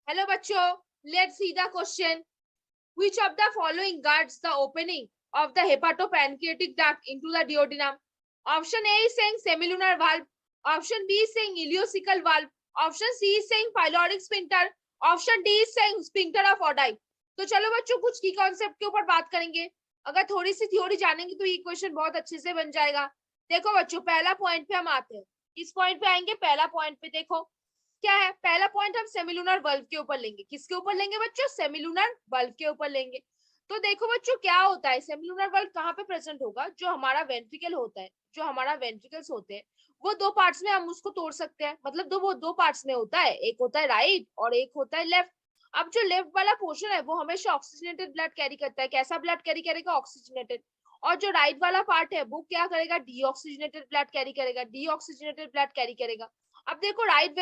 Hello बच्चों, let's see the question. Which of the following guards the opening of the hepatopancreatic duct into the duodenum? Option A is saying semilunar valve. Option B is saying ileocecal valve. Option C is saying pyloric sphincter. Option D is saying sphincter of Oddi. तो चलो बच्चों कुछ की concept के ऊपर बात करेंगे. अगर थोड़ी सी थ्योरी जानेंगे तो ये क्वेश्चन बहुत अच्छे से बन जाएगा. देखो बच्चों, पहला पॉइंट पे हम आते हैं. इस पॉइंट पे आएंगे. पहला पॉइंट पे देखो क्या है. पहला पॉइंट हम सेमिलुनर बल्ब के ऊपर लेंगे. किसके ऊपर लेंगे बच्चों? सेमिलुनर बल्ब के ऊपर लेंगे. तो देखो बच्चों क्या होता है, सेमिलुनर बल्ब कहाँ पे प्रेजेंट होगा? जो हमारा वेंट्रिकल होता है, जो हमारा वेंट्रिकल्स होते हैं, वो दो पार्ट्स में हम उसको तोड़ सकते हैं. मतलब वो दो पार्ट्स में होता है. एक होता है राइट और एक होता है लेफ्ट. अब जो लेफ्ट वाला पोर्शन है वो हमेशा ऑक्सीजनेटेड ब्लड कैरी करता है. कैसा ब्लड कैरी करेगा? ऑक्सीजनेटेड. और जो राइट वाला पार्ट है वो क्या करेगा? डीऑक्सीजनेटेड ब्लड कैरी करेगा. डीऑक्सीजनेटेड ब्लड कैरी करेगा. अब देखो राइट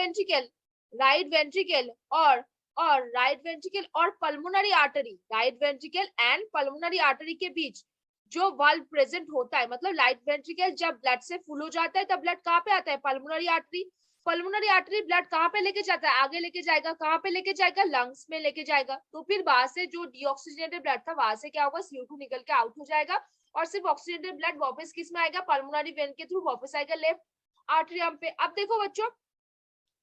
वेंट्रिकल और pulmonary artery, right ventricle and pulmonary artery के बीच जो वाल्व प्रेजेंट होता है, मतलब राइट वेंट्रिकल जब ब्लड से फुल हो जाता है तब ब्लड कहाँ पे आता है? Pulmonary artery. Pulmonary artery blood कहाँ पे लेके जाता है? आगे लेके जाएगा. कहाँ पे लेके जाएगा? लंग्स में लेके जाएगा. तो फिर वहां से जो डीऑक्सीजनेटेड ब्लड था वहां से क्या होगा? CO2 निकल के आउट हो जाएगा और सिर्फ ऑक्सीजनेटेड ब्लड वापस किस में आएगा? पल्मोनरी वेन के थ्रू वापस आएगा लेफ्ट आर्टरियम पे. अब देखो बच्चों,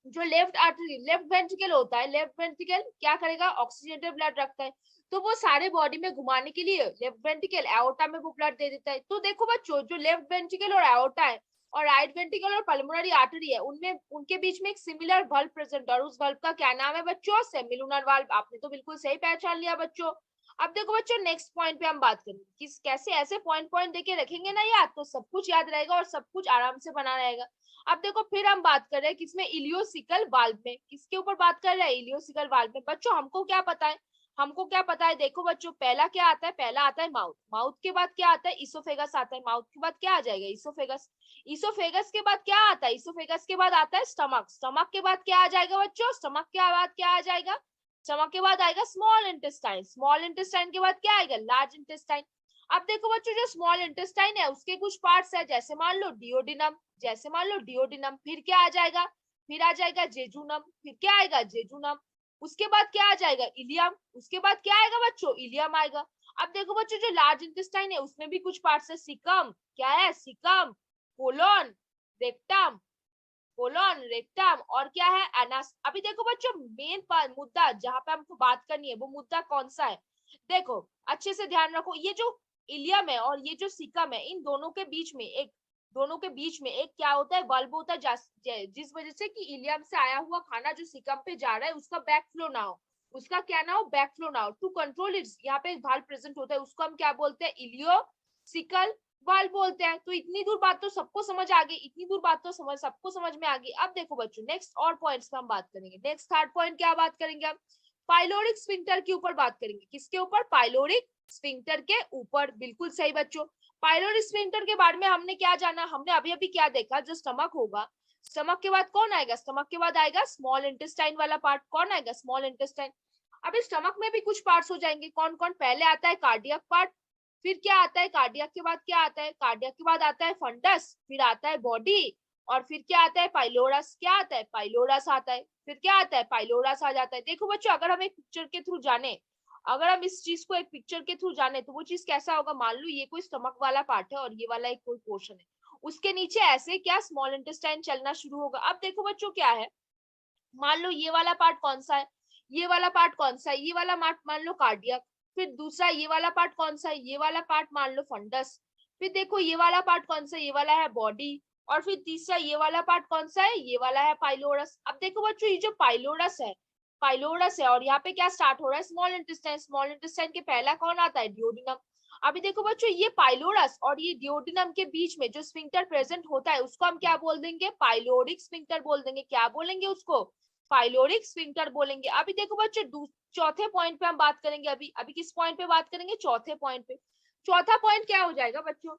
जो लेफ्ट आर्टरी, लेफ्ट वेंट्रिकल होता है, लेफ्ट वेंट्रिकल क्या करेगा? ऑक्सीजनेटेड ब्लड रखता है. तो वो सारे बॉडी में घुमाने के लिए लेफ्ट वेंट्रिकल एओर्टा में वो ब्लड दे देता है. तो देखो बच्चों, जो लेफ्ट वेंट्रिकल और एओर्टा है और राइट वेंट्रिकल और पल्मोनरी आर्टरी है, उनमें उनके बीच में एक सिमिलर वाल्व प्रेजेंट है और उस वाल्व का क्या नाम है बच्चों? Semilunar valve. आपने तो बिल्कुल सही पहचान लिया बच्चों. अब देखो बच्चों, नेक्स्ट पॉइंट पे हम बात करेंगे. किस कैसे ऐसे पॉइंट पॉइंट देके रखेंगे ना याद, तो सब कुछ याद रहेगा और सब कुछ आराम से बना रहेगा. अब देखो फिर हम बात कर रहे हैं किसमें? इलियोसिकल वाल्व में. किसके ऊपर बात कर रहे हैं? इलियोसिकल वाल्व में. बच्चों हमको क्या पता है? हमको क्या पता है? देखो बच्चों, पहला क्या आता है? पहला आता है माउथ. माउथ के बाद क्या आता है? इसोफेगस आता है. माउथ के बाद क्या आ जाएगा? इसोफेगस. इसोफेगस के बाद क्या आता है? इसोफेगस के बाद आता है स्टमक. स्टमक के बाद क्या आ जाएगा बच्चों? स्टमक के बाद क्या आ जाएगा? स्टमक के बाद आएगा स्मॉल इंटेस्टाइन. स्मॉल इंटेस्टाइन के बाद क्या आएगा? Large intestine. अब देखो बच्चों, जो स्मॉल इंटेस्टाइन है उसके कुछ पार्ट्स है, जैसे मान लो डिओडिनम. जैसे मान लो डिओडिनम. फिर क्या आ जाएगा? फिर आ जाएगा जेजुनम. फिर क्या आएगा? जेजुनम. उसके बाद क्या आ जाएगा? इलियम. उसके बाद क्या आएगा बच्चों? इलियम आएगा. अब देखो बच्चों, जो लार्ज इंटेस्टाइन है उसमें भी कुछ पार्ट्स है. सिकम. क्या है? Caecum. Colon. Rectum. Colon, rectum और क्या है? एनास. अभी देखो बच्चों, मेन मुद्दा जहां पे हमको बात करनी है वो मुद्दा कौन सा है? देखो अच्छे से ध्यान रखो. ये जो इलियम है और ये जो सिकम है, इन दोनों के बीच में एक क्या होता है? बल्ब होता है, जिस वजह से कि इलियम से आया हुआ खाना जो सिकम पे जा रहा है उसका बैक फ्लो ना हो. उसका क्या ना हो? बैक फ्लो ना हो. टू कंट्रोल इट्स, यहाँ पे एक वाल्व प्रेजेंट होता है, उसको हम क्या बोलते हैं? इलियोसिकल वाल्व बोलते हैं. तो इतनी दूर बात तो सबको समझ आ गई. इतनी दूर बात तो सबको समझ में आ गई. अब देखो बच्चों, नेक्स्ट और पॉइंट्स पे हम बात करेंगे. नेक्स्ट थर्ड पॉइंट क्या बात करेंगे हम? पाइलोरिक स्फिंक्टर के ऊपर बात करेंगे. किसके ऊपर? पाइलोरिक स्फिंक्टर के ऊपर. बिल्कुल सही बच्चों. पाइलोरिक स्फिंक्टर के बारे में हमने क्या जाना? हमने अभी अभी क्या देखा? जो स्टमक होगा, स्टमक के बाद कौन आएगा? स्टमक के बाद आएगा स्मॉल इंटेस्टाइन वाला पार्ट. कौन आएगा? Small intestine. अभी स्टमक में भी कुछ पार्ट्स हो जाएंगे. कौन कौन? पहले आता है कार्डियक पार्ट. फिर क्या आता है? कार्डियक के बाद क्या आता है? कार्डियक के बाद आता है फंडस. फिर आता है बॉडी और फिर क्या आता है? पाइलोरस. क्या आता है? पाइलोरस आता है. फिर क्या आता है? पाइलोरस आ जाता है. देखो बच्चों, अगर हम एक पिक्चर के थ्रू जाने, अगर हम इस चीज को एक पिक्चर के थ्रू जाने तो वो चीज कैसा होगा? मान लो ये कोई स्टमक वाला पार्ट है और ये वाला एक कोई पोर्शन है, उसके नीचे ऐसे क्या स्मॉल इंटेस्टाइन चलना शुरू होगा. अब देखो बच्चों क्या है, मान लो ये वाला पार्ट कौन सा है? ये वाला पार्ट कौन सा है? ये वाला पार्ट मान लो कार्डियक. फिर दूसरा ये वाला पार्ट कौन सा है? ये वाला पार्ट मान लो फंडस. फिर देखो ये वाला पार्ट कौन सा है? ये वाला है बॉडी. और फिर तीसरा ये वाला पार्ट कौन सा है? ये वाला है पाइलोरस. अब देखो बच्चों, ये जो पाइलोरस है और यहाँ पे क्या स्टार्ट हो रहा है? Small intestine. स्मॉल इंटेस्टाइन के पहला कौन आता है? डिओडिनम. अभी देखो बच्चों, ये पाइलोरस और ये डिओडिनम के बीच में जो स्फिंक्टर प्रेजेंट होता है उसको हम क्या बोल देंगे? पाइलोरिक स्फिंक्टर बोल देंगे. क्या बोलेंगे उसको? पाइलोरिक स्फिंक्टर बोलेंगे. अभी देखो बच्चों, चौथे पॉइंट पे हम बात करेंगे. अभी अभी किस पॉइंट पे बात करेंगे? चौथे पॉइंट पे. चौथा पॉइंट क्या हो जाएगा बच्चों?